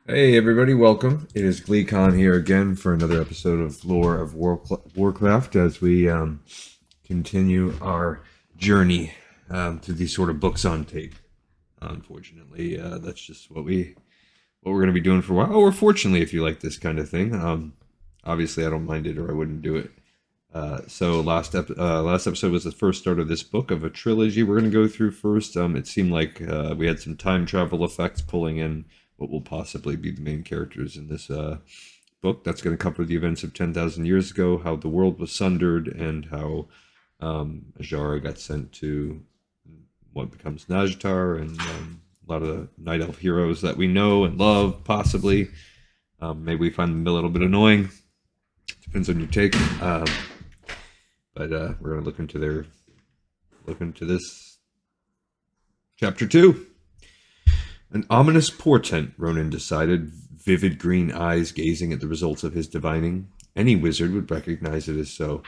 Hey everybody, welcome. It is GleeCon here again for another episode of Lore of Warcraft as we continue our journey through these sort of books on tape. Unfortunately, that's just what we're going to be doing for a while. Or fortunately, if you like this kind of thing, obviously I don't mind it or I wouldn't do it. Last episode was the first start of this book of a trilogy we're going to go through first. It seemed like we had some time travel effects pulling in what will possibly be the main characters in this book. That's going to cover the events of 10,000 years ago, how the world was sundered, and how Ajara got sent to what becomes Najtar, and a lot of the Night Elf heroes that we know and love, possibly. Maybe we find them a little bit annoying. Depends on your take. But we're going to look into this chapter 2. An ominous portent, Rhonin decided, vivid green eyes gazing at the results of his divining. Any wizard would recognize it as so.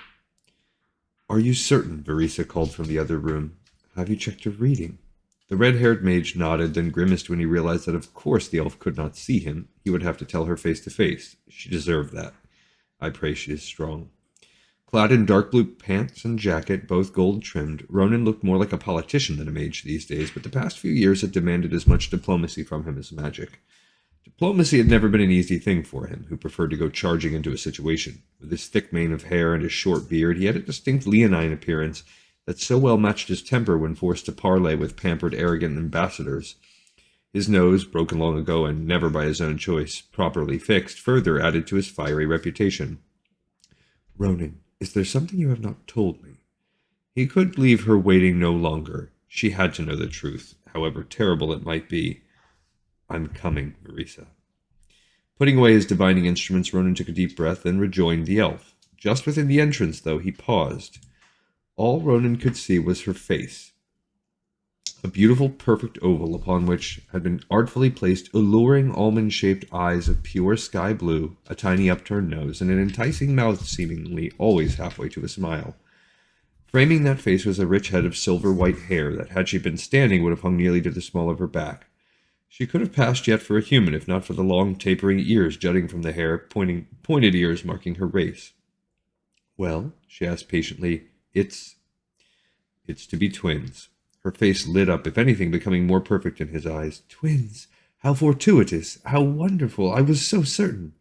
Are you certain? Verisa called from the other room. Have you checked her reading? The red-haired mage nodded, then grimaced when he realized that of course the elf could not see him. He would have to tell her face to face. She deserved that. I pray she is strong. Clad in dark blue pants and jacket, both gold trimmed, Rhonin looked more like a politician than a mage these days, but the past few years had demanded as much diplomacy from him as magic. Diplomacy had never been an easy thing for him, who preferred to go charging into a situation. With his thick mane of hair and his short beard, he had a distinct leonine appearance that so well matched his temper when forced to parley with pampered, arrogant ambassadors. His nose, broken long ago and never by his own choice, properly fixed, further added to his fiery reputation. Rhonin, is there something you have not told me? He could leave her waiting no longer. She had to know the truth, however terrible it might be. I'm coming, Verisa. Putting away his divining instruments, Rhonin took a deep breath and rejoined the elf. Just within the entrance, though, he paused. All Rhonin could see was her face. A beautiful, perfect oval upon which had been artfully placed alluring almond-shaped eyes of pure sky blue, a tiny upturned nose, and an enticing mouth seemingly always halfway to a smile. Framing that face was a rich head of silver-white hair that, had she been standing, would have hung nearly to the small of her back. She could have passed yet for a human if not for the long, tapering ears jutting from the hair, pointed ears marking her race. Well, she asked patiently, It's to be twins. Her face lit up, if anything, becoming more perfect in his eyes. Twins! How fortuitous! How wonderful! I was so certain!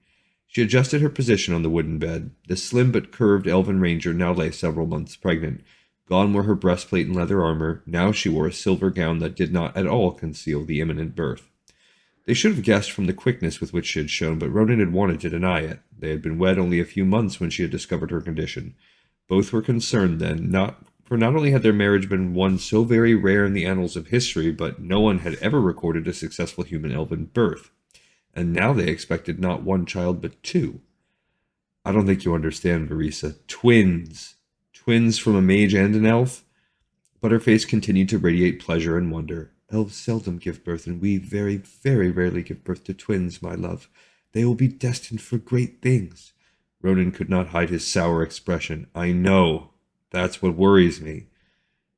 She adjusted her position on the wooden bed. The slim but curved elven ranger now lay several months pregnant. Gone were her breastplate and leather armor. Now she wore a silver gown that did not at all conceal the imminent birth. They should have guessed from the quickness with which she had shown, but Rhonin had wanted to deny it. They had been wed only a few months when she had discovered her condition. Both were concerned then, for not only had their marriage been one so very rare in the annals of history, but no one had ever recorded a successful human elven birth. And now they expected not one child, but two. I don't think you understand, Verisa. Twins. Twins from a mage and an elf? But her face continued to radiate pleasure and wonder. Elves seldom give birth, and we very, very rarely give birth to twins, my love. They will be destined for great things. Rhonin could not hide his sour expression. I know. That's what worries me.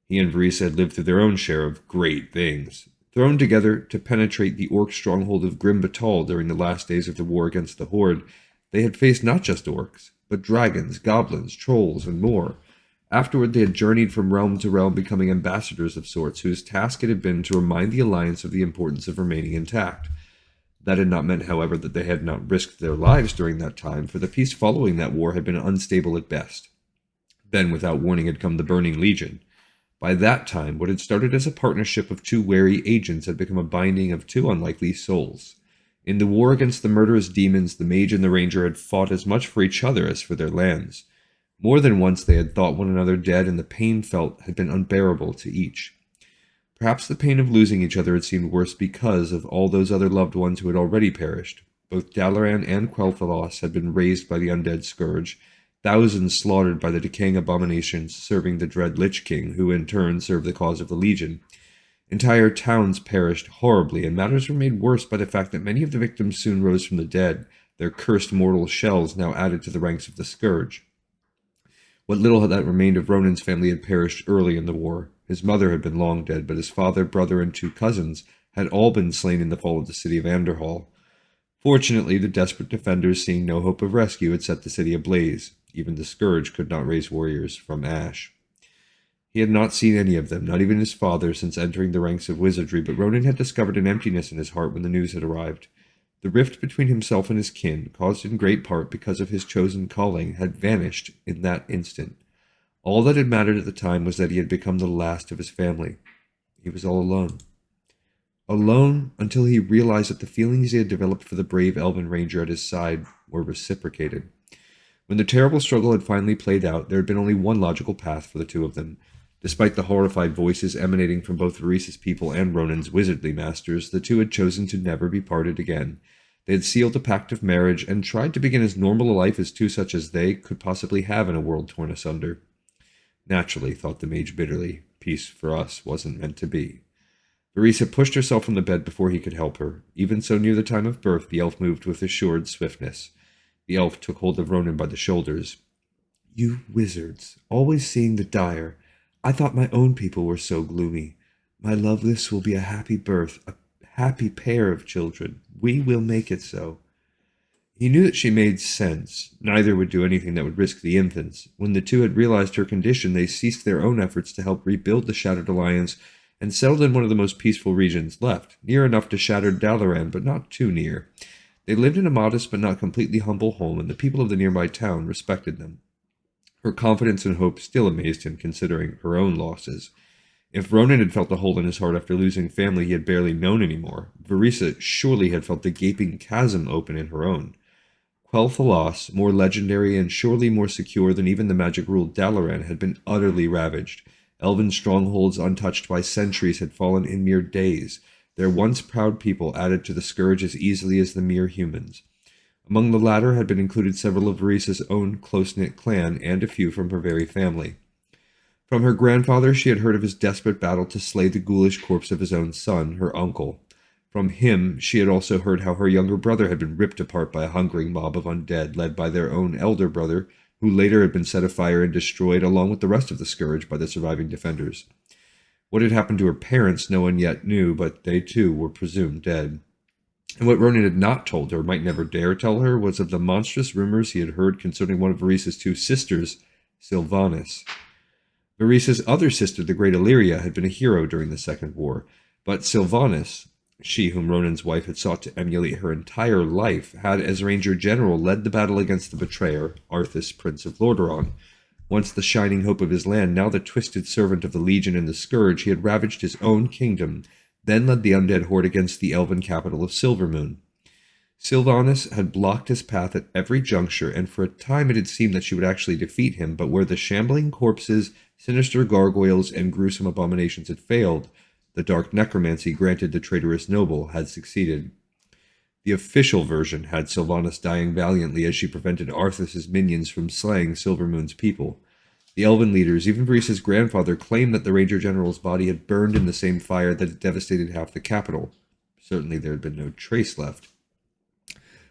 He and Verisa had lived through their own share of great things. Thrown together to penetrate the orc stronghold of Grim Batal during the last days of the war against the Horde, they had faced not just orcs, but dragons, goblins, trolls, and more. Afterward, they had journeyed from realm to realm, becoming ambassadors of sorts, whose task it had been to remind the Alliance of the importance of remaining intact. That had not meant, however, that they had not risked their lives during that time, for the peace following that war had been unstable at best. Then, without warning, had come the Burning Legion. By that time, what had started as a partnership of two wary agents had become a binding of two unlikely souls. In the war against the murderous demons, the mage and the ranger had fought as much for each other as for their lands. More than once they had thought one another dead, and the pain felt had been unbearable to each. Perhaps the pain of losing each other had seemed worse because of all those other loved ones who had already perished. Both Dalaran and Quel'Thalas had been raised by the undead scourge, thousands slaughtered by the decaying abominations serving the dread Lich King, who in turn served the cause of the Legion. Entire towns perished horribly, and matters were made worse by the fact that many of the victims soon rose from the dead, their cursed mortal shells now added to the ranks of the scourge. What little that remained of Rhonin's family had perished early in the war. His mother had been long dead, but his father, brother, and two cousins had all been slain in the fall of the city of Anderhall. Fortunately, the desperate defenders, seeing no hope of rescue, had set the city ablaze. Even the Scourge could not raise warriors from ash. He had not seen any of them, not even his father, since entering the ranks of wizardry, but Ronin had discovered an emptiness in his heart when the news had arrived. The rift between himself and his kin, caused in great part because of his chosen calling, had vanished in that instant. All that had mattered at the time was that he had become the last of his family. He was all alone. Alone until he realized that the feelings he had developed for the brave elven ranger at his side were reciprocated. When the terrible struggle had finally played out, there had been only one logical path for the two of them. Despite the horrified voices emanating from both Virissa's people and Ronin's wizardly masters, the two had chosen to never be parted again. They had sealed a pact of marriage and tried to begin as normal a life as two such as they could possibly have in a world torn asunder. Naturally, thought the mage bitterly, peace for us wasn't meant to be. Virissa pushed herself from the bed before he could help her. Even so near the time of birth, the elf moved with assured swiftness. The elf took hold of Ronin by the shoulders. You wizards, always seeing the dire. I thought my own people were so gloomy. My loveless will be a happy birth, a happy pair of children. We will make it so. He knew that she made sense. Neither would do anything that would risk the infants. When the two had realized her condition, they ceased their own efforts to help rebuild the Shattered Alliance and settled in one of the most peaceful regions left, near enough to Shattered Dalaran, but not too near. They lived in a modest but not completely humble home, and the people of the nearby town respected them. Her confidence and hope still amazed him, considering her own losses. If Ronin had felt the hole in his heart after losing family he had barely known anymore, Virissa surely had felt the gaping chasm open in her own. Quel'Thalas, more legendary and surely more secure than even the magic-ruled Dalaran, had been utterly ravaged. Elven strongholds untouched by centuries had fallen in mere days. Their once proud people added to the scourge as easily as the mere humans. Among the latter had been included several of Virissa's own close-knit clan and a few from her very family. From her grandfather she had heard of his desperate battle to slay the ghoulish corpse of his own son, her uncle. From him she had also heard how her younger brother had been ripped apart by a hungering mob of undead led by their own elder brother, who later had been set afire and destroyed along with the rest of the scourge by the surviving defenders. What had happened to her parents no one yet knew, but they too were presumed dead. And what Ronin had not told her, might never dare tell her, was of the monstrous rumors he had heard concerning one of Virissa's two sisters, Sylvanas. Virissa's other sister, the Great Illyria, had been a hero during the Second War, but Sylvanas, she whom Ronin's wife had sought to emulate her entire life, had as Ranger General led the battle against the betrayer, Arthas, Prince of Lordaeron. Once the shining hope of his land, now the twisted servant of the Legion and the Scourge, he had ravaged his own kingdom, then led the undead horde against the elven capital of Silvermoon. Sylvanas had blocked his path at every juncture, and for a time it had seemed that she would actually defeat him, but where the shambling corpses, sinister gargoyles, and gruesome abominations had failed, the dark necromancy granted the traitorous noble had succeeded. The official version had Sylvanas dying valiantly as she prevented Arthas' minions from slaying Silvermoon's people. The elven leaders, even Virissa's grandfather, claimed that the Ranger General's body had burned in the same fire that had devastated half the capital. Certainly there had been no trace left.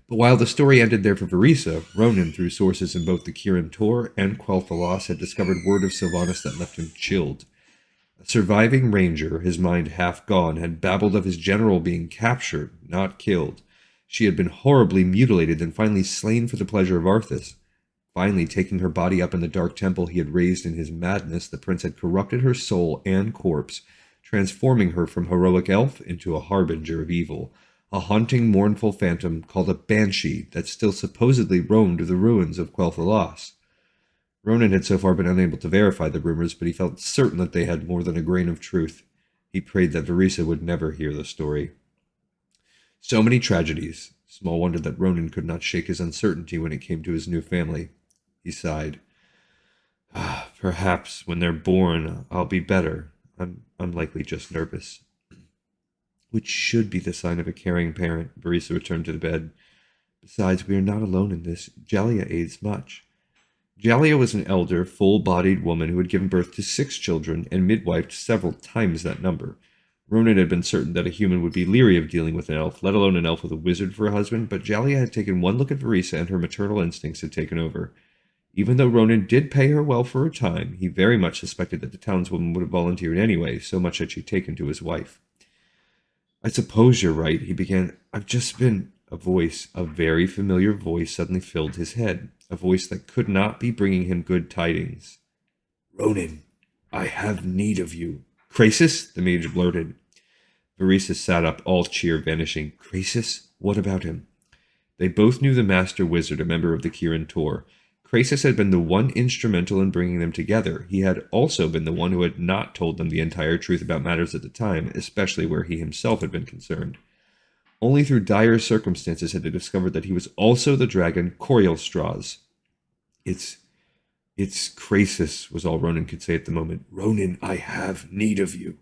But while the story ended there for Virissa, Ronin, through sources in both the Kirin Tor and Quel'Thalas, had discovered word of Sylvanas that left him chilled. A surviving ranger, his mind half gone, had babbled of his general being captured, not killed. She had been horribly mutilated and finally slain for the pleasure of Arthas. Finally, taking her body up in the dark temple he had raised in his madness, the prince had corrupted her soul and corpse, transforming her from heroic elf into a harbinger of evil, a haunting, mournful phantom called a banshee that still supposedly roamed the ruins of Quel'Thalas. Ronin had so far been unable to verify the rumors, but he felt certain that they had more than a grain of truth. He prayed that Virissa would never hear the story. So many tragedies. Small wonder that Ronin could not shake his uncertainty when it came to his new family. He sighed. Perhaps when they're born, I'll be better. I'm likely just nervous. Which should be the sign of a caring parent. Virissa returned to the bed. Besides, we are not alone in this. Jalia aids much. Jalia was an elder, full-bodied woman who had given birth to 6 children and midwifed several times that number. Ronin had been certain that a human would be leery of dealing with an elf, let alone an elf with a wizard for a husband, but Jalia had taken one look at Virissa and her maternal instincts had taken over. Even though Ronin did pay her well for her time, he very much suspected that the townswoman would have volunteered anyway, so much had she taken to his wife. I suppose you're right, he began. I've just been a very familiar voice, suddenly filled his head, a voice that could not be bringing him good tidings. "Rhonin, I have need of you." "Krasus?" the mage blurted. Verisa sat up, all cheer vanishing. "Krasus? What about him?" They both knew the Master Wizard, a member of the Kirin Tor. Krasus had been the one instrumental in bringing them together. He had also been the one who had not told them the entire truth about matters at the time, especially where he himself had been concerned. Only through dire circumstances had they discovered that he was also the dragon Corielstrasz. It's Krasus, was all Rhonin could say at the moment. "Rhonin, I have need of you."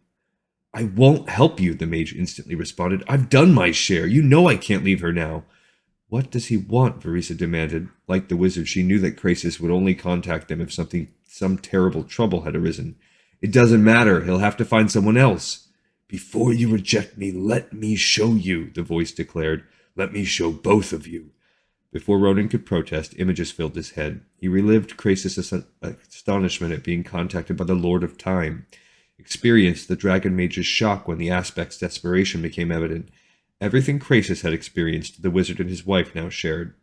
"I won't help you," the mage instantly responded. "I've done my share. You know I can't leave her now." "What does he want?" Verisa demanded. Like the wizard, she knew that Krasus would only contact them if some terrible trouble had arisen. "It doesn't matter. He'll have to find someone else." "Before you reject me, let me show you," the voice declared. "Let me show both of you." Before Rhonin could protest, images filled his head. He relived Krasus' astonishment at being contacted by the Lord of Time, experienced the dragon mage's shock when the aspect's desperation became evident. Everything Krasus had experienced, the wizard and his wife now shared.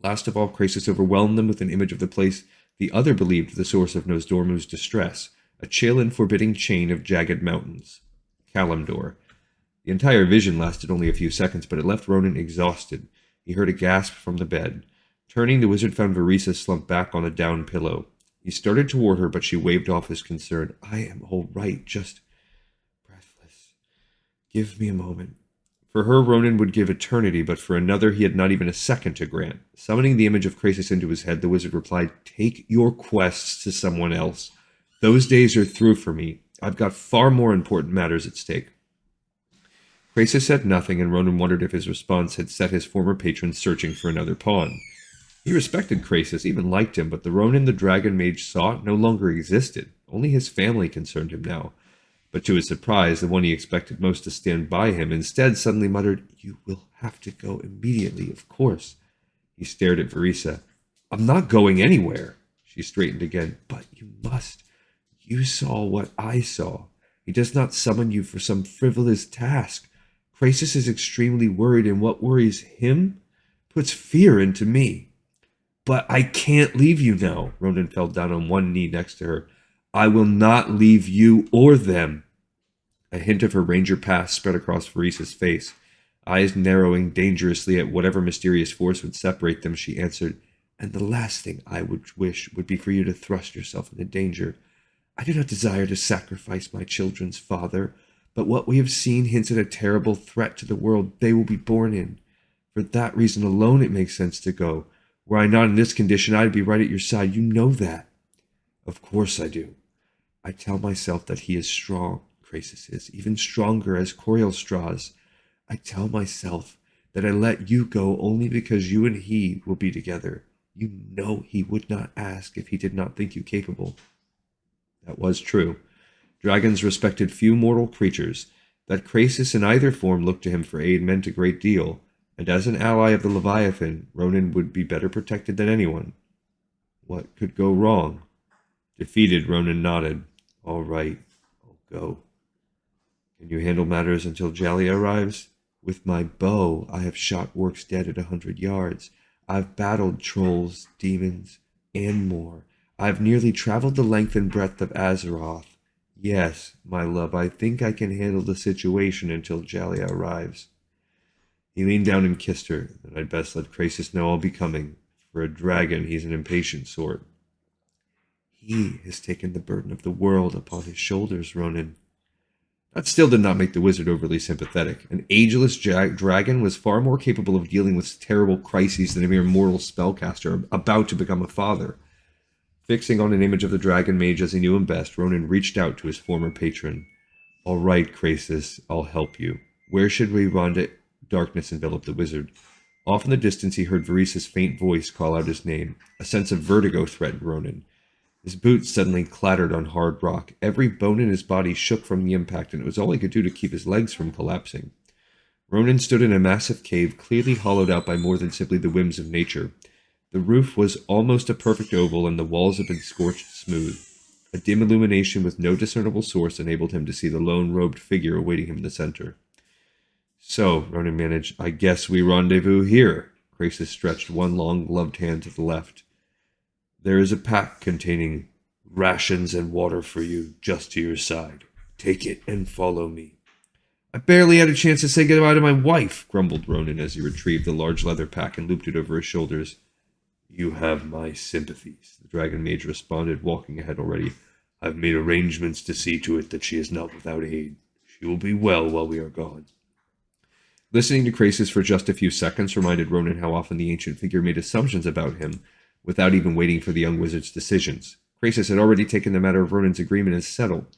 Last of all, Krasus overwhelmed them with an image of the place the other believed the source of Nozdormu's distress, a chill and forbidding chain of jagged mountains. Kalimdor. The entire vision lasted only a few seconds, but it left Rhonin exhausted. He heard a gasp from the bed. Turning, the wizard found Verisa slumped back on a down pillow. He started toward her, but she waved off his concern. "I am all right, just breathless. Give me a moment." For her, Rhonin would give eternity, but for another, he had not even a second to grant. Summoning the image of Krasus into his head, the wizard replied, "Take your quests to someone else. Those days are through for me. I've got far more important matters at stake." Krasus said nothing, and Rhonin wondered if his response had set his former patron searching for another pawn. He respected Krasus, even liked him, but the Rhonin the dragon mage sought no longer existed. Only his family concerned him now. But to his surprise, the one he expected most to stand by him instead suddenly muttered, "You will have to go immediately, of course." He stared at Verisa. "I'm not going anywhere." She straightened again. "But you must. You saw what I saw. He does not summon you for some frivolous task. Krasus is extremely worried, and what worries him puts fear into me." "But I can't leave you now." Rhonin fell down on one knee next to her. "I will not leave you or them." A hint of her ranger past spread across Verisa's face. Eyes narrowing dangerously at whatever mysterious force would separate them, she answered, "And the last thing I would wish would be for you to thrust yourself into danger. I do not desire to sacrifice my children's father, but what we have seen hints at a terrible threat to the world they will be born in. For that reason alone it makes sense to go. Were I not in this condition, I'd be right at your side. You know that." "Of course I do. I tell myself that he is strong, Krasus is, even stronger as Corielstrasz. I tell myself that I let you go only because you and he will be together. You know he would not ask if he did not think you capable." That was true. Dragons respected few mortal creatures. That Krasus in either form looked to him for aid meant a great deal, and as an ally of the Leviathan, Rhonin would be better protected than anyone. What could go wrong? Defeated, Rhonin nodded. "All right, I'll go." "Can you handle matters until Jalia arrives?" "With my bow, I have shot orcs dead at 100 yards. I've battled trolls, demons, and more. I've nearly traveled the length and breadth of Azeroth. Yes, my love, I think I can handle the situation until Jalia arrives." He leaned down and kissed her. "Then I'd best let Krasus know I'll be coming. For a dragon, he's an impatient sort." "He has taken the burden of the world upon his shoulders, Rhonin." That still did not make the wizard overly sympathetic. An ageless dragon was far more capable of dealing with terrible crises than a mere mortal spellcaster about to become a father. Fixing on an image of the dragon mage as he knew him best, Rhonin reached out to his former patron. "All right, Krasus, I'll help you. Where should we rendezvous?" Darkness enveloped the wizard. Off in the distance, he heard Verisa's faint voice call out his name. A sense of vertigo threatened Rhonin. His boots suddenly clattered on hard rock. Every bone in his body shook from the impact, and it was all he could do to keep his legs from collapsing. Rhonin stood in a massive cave, clearly hollowed out by more than simply the whims of nature. The roof was almost a perfect oval, and the walls had been scorched smooth. A dim illumination with no discernible source enabled him to see the lone robed figure awaiting him in the center. So, Ronan managed, I guess we rendezvous here. Krasus stretched one long gloved hand to the left. There is a pack containing rations and water for you just to your side. Take it and follow me. I barely had a chance to say goodbye to my wife, grumbled Ronan as he retrieved the large leather pack and looped it over his shoulders. You have my sympathies, the dragon mage responded, walking ahead already. I've made arrangements to see to it that she is not without aid. She will be well while we are gone. Listening to Krasus for just a few seconds reminded Ronan how often the ancient figure made assumptions about him without even waiting for the young wizard's decisions. Krasus had already taken the matter of Ronan's agreement as settled.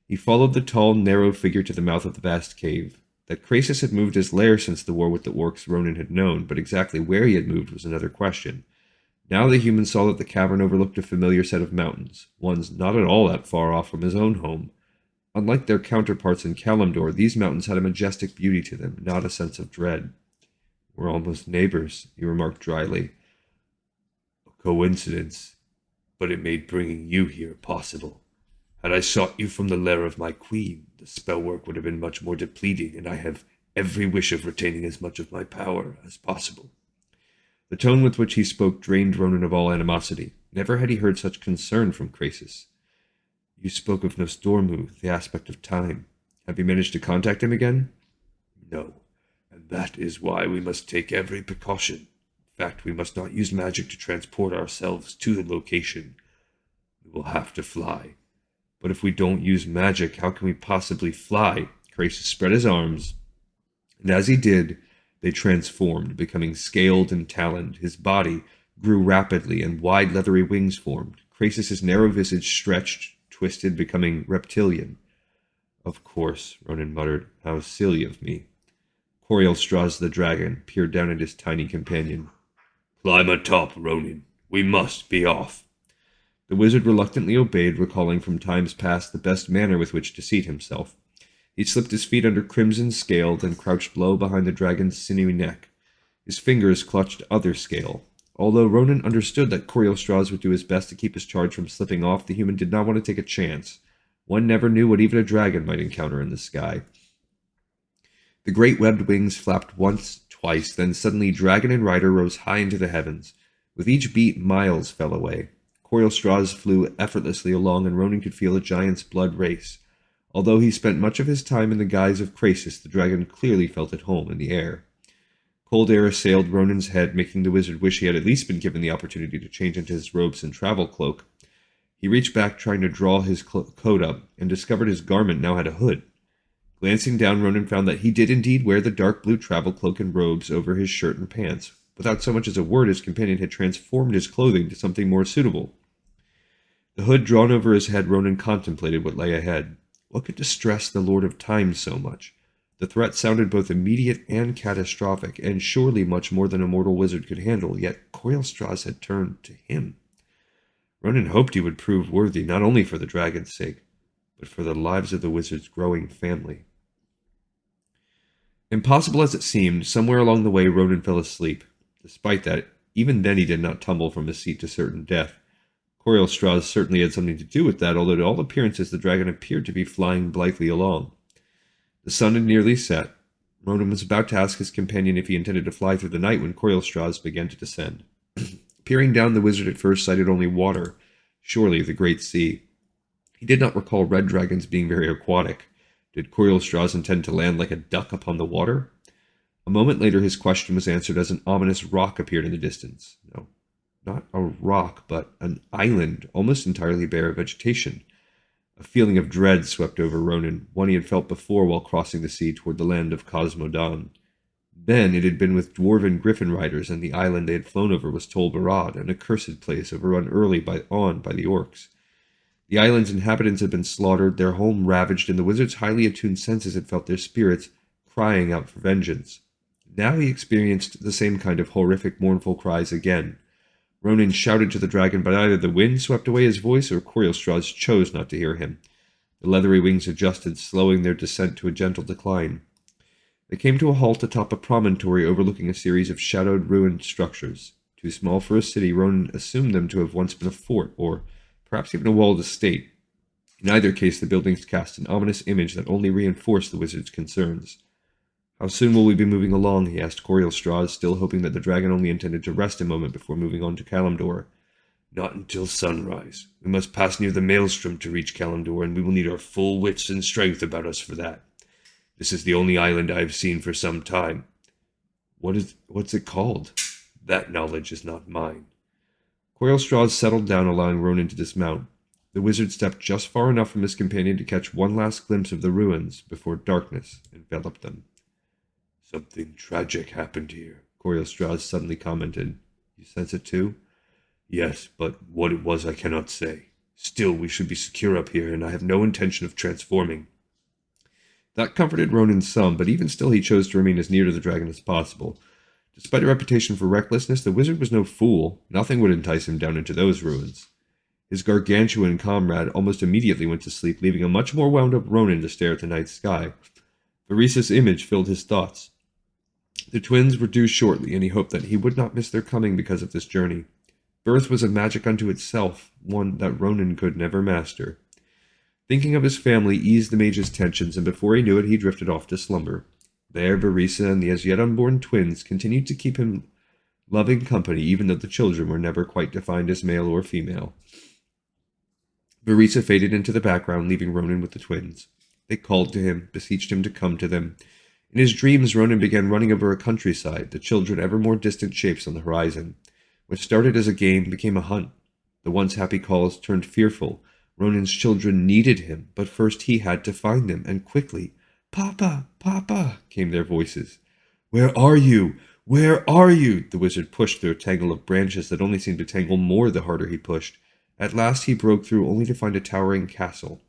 He followed the tall, narrow figure to the mouth of the vast cave. That Krasus had moved his lair since the war with the orcs Ronan had known, but exactly where he had moved was another question. Now the human saw that the cavern overlooked a familiar set of mountains, ones not at all that far off from his own home. Unlike their counterparts in Kalimdor, these mountains had a majestic beauty to them, not a sense of dread. We're almost neighbors, he remarked dryly. A coincidence, but it made bringing you here possible. Had I sought you from the lair of my queen, the spell work would have been much more depleting, and I have every wish of retaining as much of my power as possible. The tone with which he spoke drained Ronan of all animosity. Never had he heard such concern from Krasus. You spoke of Nozdormu, the aspect of time. Have you managed to contact him again? No, and that is why we must take every precaution. In fact, we must not use magic to transport ourselves to the location. We will have to fly. But if we don't use magic, how can we possibly fly? Krasus spread his arms, and as he did, they transformed, becoming scaled and taloned. His body grew rapidly, and wide leathery wings formed. Krasus's narrow visage stretched, twisted, becoming reptilian. Of course, Ronan muttered. How silly of me. Corielstrasz the dragon peered down at his tiny companion. Climb atop, Ronan. We must be off. The wizard reluctantly obeyed, recalling from times past the best manner with which to seat himself. He slipped his feet under crimson scale, then crouched low behind the dragon's sinewy neck. His fingers clutched other scale. Although Ronan understood that Corielstrasz would do his best to keep his charge from slipping off, the human did not want to take a chance. One never knew what even a dragon might encounter in the sky. The great webbed wings flapped once, twice, then suddenly dragon and rider rose high into the heavens. With each beat, miles fell away. Corielstrasz flew effortlessly along, and Ronan could feel a giant's blood race. Although he spent much of his time in the guise of Krasus, the dragon clearly felt at home in the air. Cold air assailed Ronan's head, making the wizard wish he had at least been given the opportunity to change into his robes and travel cloak. He reached back, trying to draw his coat up, and discovered his garment now had a hood. Glancing down, Ronan found that he did indeed wear the dark blue travel cloak and robes over his shirt and pants. Without so much as a word, his companion had transformed his clothing to something more suitable. The hood drawn over his head, Ronan contemplated what lay ahead. What could distress the Lord of Time so much? The threat sounded both immediate and catastrophic, and surely much more than a mortal wizard could handle, yet Corielstrasz had turned to him. Ronan hoped he would prove worthy, not only for the dragon's sake, but for the lives of the wizard's growing family. Impossible as it seemed, somewhere along the way Ronan fell asleep. Despite that, even then he did not tumble from his seat to certain death. Corielstrasz certainly had something to do with that, although to all appearances the dragon appeared to be flying blithely along. The sun had nearly set. Ronan was about to ask his companion if he intended to fly through the night when Corielstrasz began to descend. Peering down, the wizard at first sighted only water, surely the great sea. He did not recall red dragons being very aquatic. Did Corielstrasz intend to land like a duck upon the water? A moment later his question was answered as an ominous rock appeared in the distance. No, not a rock, but an island, almost entirely bare of vegetation. A feeling of dread swept over Ronan, one he had felt before while crossing the sea toward the land of Cosmodan. Then it had been with dwarven griffin riders, and the island they had flown over was Tol Barad, an accursed place overrun early on by the orcs. The island's inhabitants had been slaughtered, their home ravaged, and the wizard's highly attuned senses had felt their spirits crying out for vengeance. Now he experienced the same kind of horrific, mournful cries again. Ronan shouted to the dragon, but either the wind swept away his voice, or Corielstrasz chose not to hear him. The leathery wings adjusted, slowing their descent to a gentle decline. They came to a halt atop a promontory overlooking a series of shadowed, ruined structures. Too small for a city, Ronan assumed them to have once been a fort, or perhaps even a walled estate. In either case, the buildings cast an ominous image that only reinforced the wizard's concerns. How soon will we be moving along? He asked Corielstrasz, still hoping that the dragon only intended to rest a moment before moving on to Kalimdor. Not until sunrise. We must pass near the Maelstrom to reach Kalimdor, and we will need our full wits and strength about us for that. This is the only island I have seen for some time. What's it called? That knowledge is not mine. Corielstrasz settled down, allowing Rhonin to dismount. The wizard stepped just far enough from his companion to catch one last glimpse of the ruins before darkness enveloped them. Something tragic happened here, Corielstrasz suddenly commented. You sense it too? Yes, but what it was I cannot say. Still, we should be secure up here, and I have no intention of transforming. That comforted Rhonin some, but even still he chose to remain as near to the dragon as possible. Despite a reputation for recklessness, the wizard was no fool. Nothing would entice him down into those ruins. His gargantuan comrade almost immediately went to sleep, leaving a much more wound-up Rhonin to stare at the night sky. Virissa's image filled his thoughts. The twins were due shortly, and he hoped that he would not miss their coming because of this journey. Birth was a magic unto itself, one that Rhonin could never master. Thinking of his family eased the mage's tensions, and before he knew it, he drifted off to slumber. There, Virissa and the as-yet unborn twins continued to keep him loving company, even though the children were never quite defined as male or female. Virissa faded into the background, leaving Rhonin with the twins. They called to him, beseeched him to come to them. In his dreams, Rhonin began running over a countryside, the children ever more distant shapes on the horizon. What started as a game became a hunt. The once happy calls turned fearful. Rhonin's children needed him, but first he had to find them, and quickly. Papa, Papa, came their voices. Where are you? Where are you? The wizard pushed through a tangle of branches that only seemed to tangle more the harder he pushed. At last he broke through only to find a towering castle.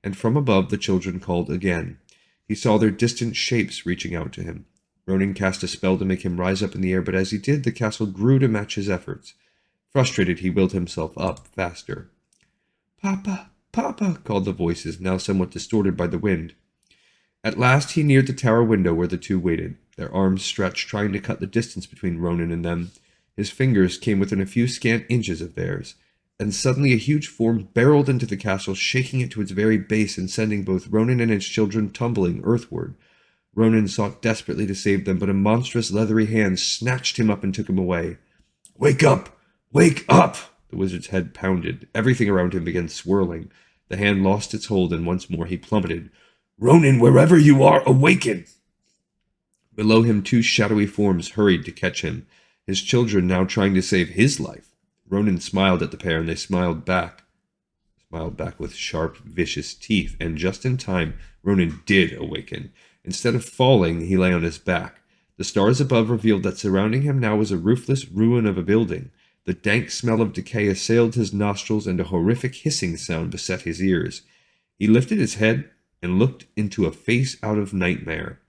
And from above the children called again. He saw their distant shapes reaching out to him. Rhonin cast a spell to make him rise up in the air, but as he did, the castle grew to match his efforts. Frustrated, he willed himself up faster. Papa, Papa, called the voices, now somewhat distorted by the wind. At last he neared the tower window where the two waited, their arms stretched, trying to cut the distance between Rhonin and them. His fingers came within a few scant inches of theirs, and suddenly a huge form barreled into the castle, shaking it to its very base and sending both Rhonin and his children tumbling earthward. Rhonin sought desperately to save them, but a monstrous leathery hand snatched him up and took him away. Wake up! Wake up! The wizard's head pounded. Everything around him began swirling. The hand lost its hold, and once more he plummeted. Rhonin, wherever you are, awaken! Below him, two shadowy forms hurried to catch him, his children now trying to save his life. Rhonin smiled at the pair, and they smiled back with sharp, vicious teeth, and just in time, Rhonin did awaken. Instead of falling, he lay on his back. The stars above revealed that surrounding him now was a roofless ruin of a building. The dank smell of decay assailed his nostrils, and a horrific hissing sound beset his ears. He lifted his head and looked into a face out of nightmare.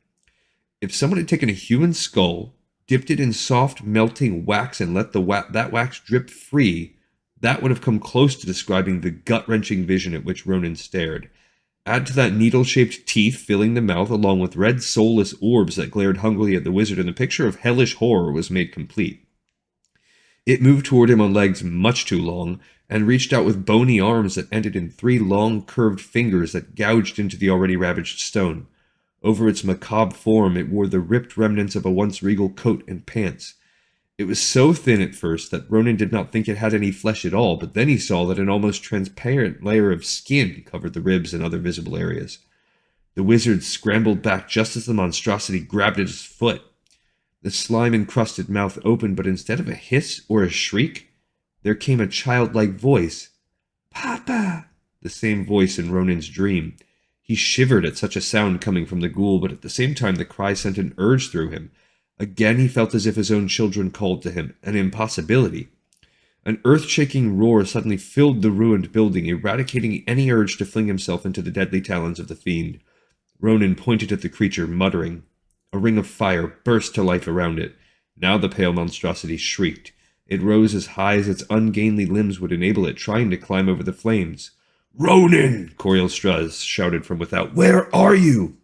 If someone had taken a human skull, dipped it in soft, melting wax, and let that wax drip free, that would have come close to describing the gut-wrenching vision at which Rhonin stared. Add to that needle-shaped teeth filling the mouth, along with red, soulless orbs that glared hungrily at the wizard, and the picture of hellish horror was made complete. It moved toward him on legs much too long, and reached out with bony arms that ended in 3 long, curved fingers that gouged into the already ravaged stone. Over its macabre form, it wore the ripped remnants of a once regal coat and pants. It was so thin at first that Rhonin did not think it had any flesh at all, but then he saw that an almost transparent layer of skin covered the ribs and other visible areas. The wizard scrambled back just as the monstrosity grabbed at his foot. The slime-encrusted mouth opened, but instead of a hiss or a shriek, there came a childlike voice. Papa! The same voice in Rhonin's dream. He shivered at such a sound coming from the ghoul, but at the same time the cry sent an urge through him. Again he felt as if his own children called to him, an impossibility. An earth-shaking roar suddenly filled the ruined building, eradicating any urge to fling himself into the deadly talons of the fiend. Rhonin pointed at the creature, muttering. A ring of fire burst to life around it. Now the pale monstrosity shrieked. It rose as high as its ungainly limbs would enable it, trying to climb over the flames. Rhonin! Corielstrasz shouted from without. Where are you?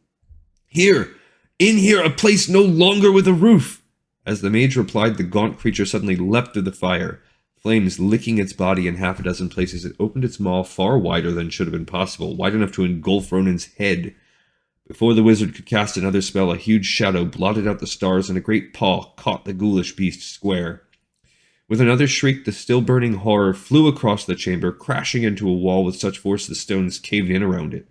Here! In here, a place no longer with a roof! As the mage replied, the gaunt creature suddenly leapt through the fire. Flames licking its body in half a dozen places, it opened its maw far wider than should have been possible, wide enough to engulf Rhonin's head. Before the wizard could cast another spell, a huge shadow blotted out the stars, and a great paw caught the ghoulish beast square. With another shriek, the still-burning horror flew across the chamber, crashing into a wall with such force the stones caved in around it.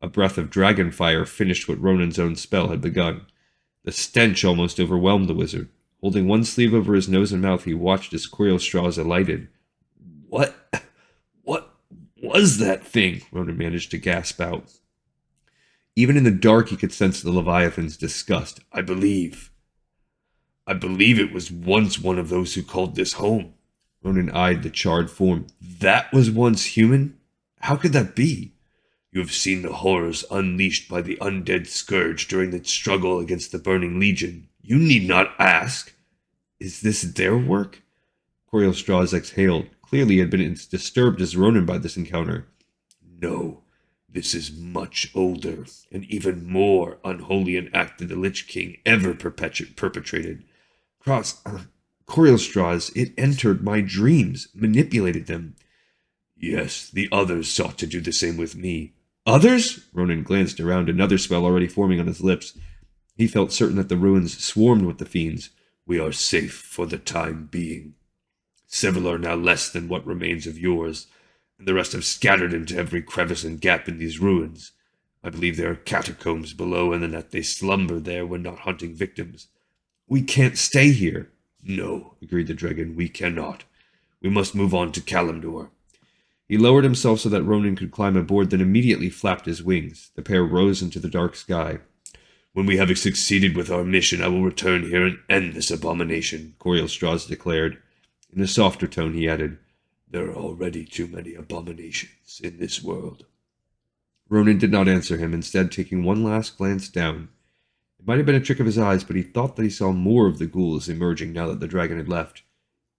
A breath of dragon fire finished what Rhonin's own spell had begun. The stench almost overwhelmed the wizard. Holding one sleeve over his nose and mouth, he watched as Corielstraws alighted. What was that thing? Rhonin managed to gasp out. Even in the dark, he could sense the Leviathan's disgust. I believe it was once one of those who called this home. Rhonin eyed the charred form. That was once human? How could that be? You have seen the horrors unleashed by the undead scourge during its struggle against the Burning Legion. You need not ask. Is this their work? Corielstraws exhaled. Clearly he had been as disturbed as Rhonin by this encounter. No, this is much older, and even more unholy an act than the Lich King ever perpetrated. Corielstraws, it entered my dreams, manipulated them. Yes, the others sought to do the same with me. Others? Rhonin glanced around, another spell already forming on his lips. He felt certain that the ruins swarmed with the fiends. We are safe for the time being. Several are now less than what remains of yours, and the rest have scattered into every crevice and gap in these ruins. I believe there are catacombs below, and that they slumber there when not hunting victims. We can't stay here. No, agreed the dragon, we cannot. We must move on to Kalimdor. He lowered himself so that Rhonin could climb aboard, then immediately flapped his wings. The pair rose into the dark sky. When we have succeeded with our mission, I will return here and end this abomination, Corielstraws declared. In a softer tone, he added, There are already too many abominations in this world. Rhonin did not answer him, instead taking one last glance down. It might have been a trick of his eyes, but he thought that he saw more of the ghouls emerging now that the dragon had left.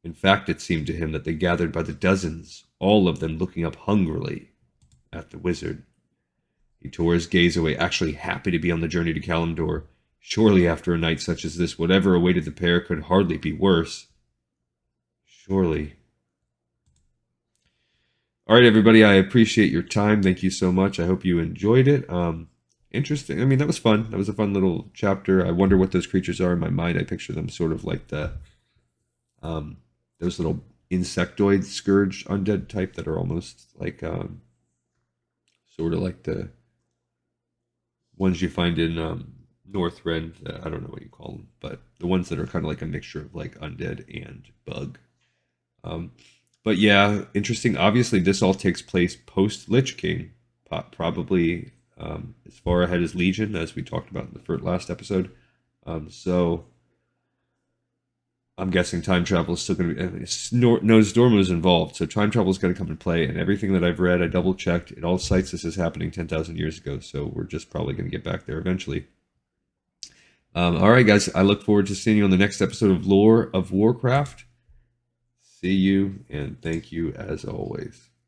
In fact, it seemed to him that they gathered by the dozens, all of them looking up hungrily at the wizard. He tore his gaze away, actually happy to be on the journey to Kalimdor. Surely after a night such as this, whatever awaited the pair could hardly be worse. Surely. All right, everybody, I appreciate your time. Thank you so much. I hope you enjoyed it. Interesting. I mean, that was fun. That was a fun little chapter. I wonder what those creatures are in my mind. I picture them sort of like those little insectoid scourge undead type that are almost like sort of like the ones you find in Northrend. I don't know what you call them, but the ones that are kind of like a mixture of like undead and bug. But yeah, interesting. Obviously, this all takes place post Lich King, probably as far ahead as Legion, as we talked about in the last episode. So I'm guessing time travel is still going to be... Nozdormu is involved, so time travel is going to come into play, and everything that I've read, I double-checked, it all cites this as happening 10,000 years ago, so we're just probably going to get back there eventually. All right, guys, I look forward to seeing you on the next episode of Lore of Warcraft. See you, and thank you as always.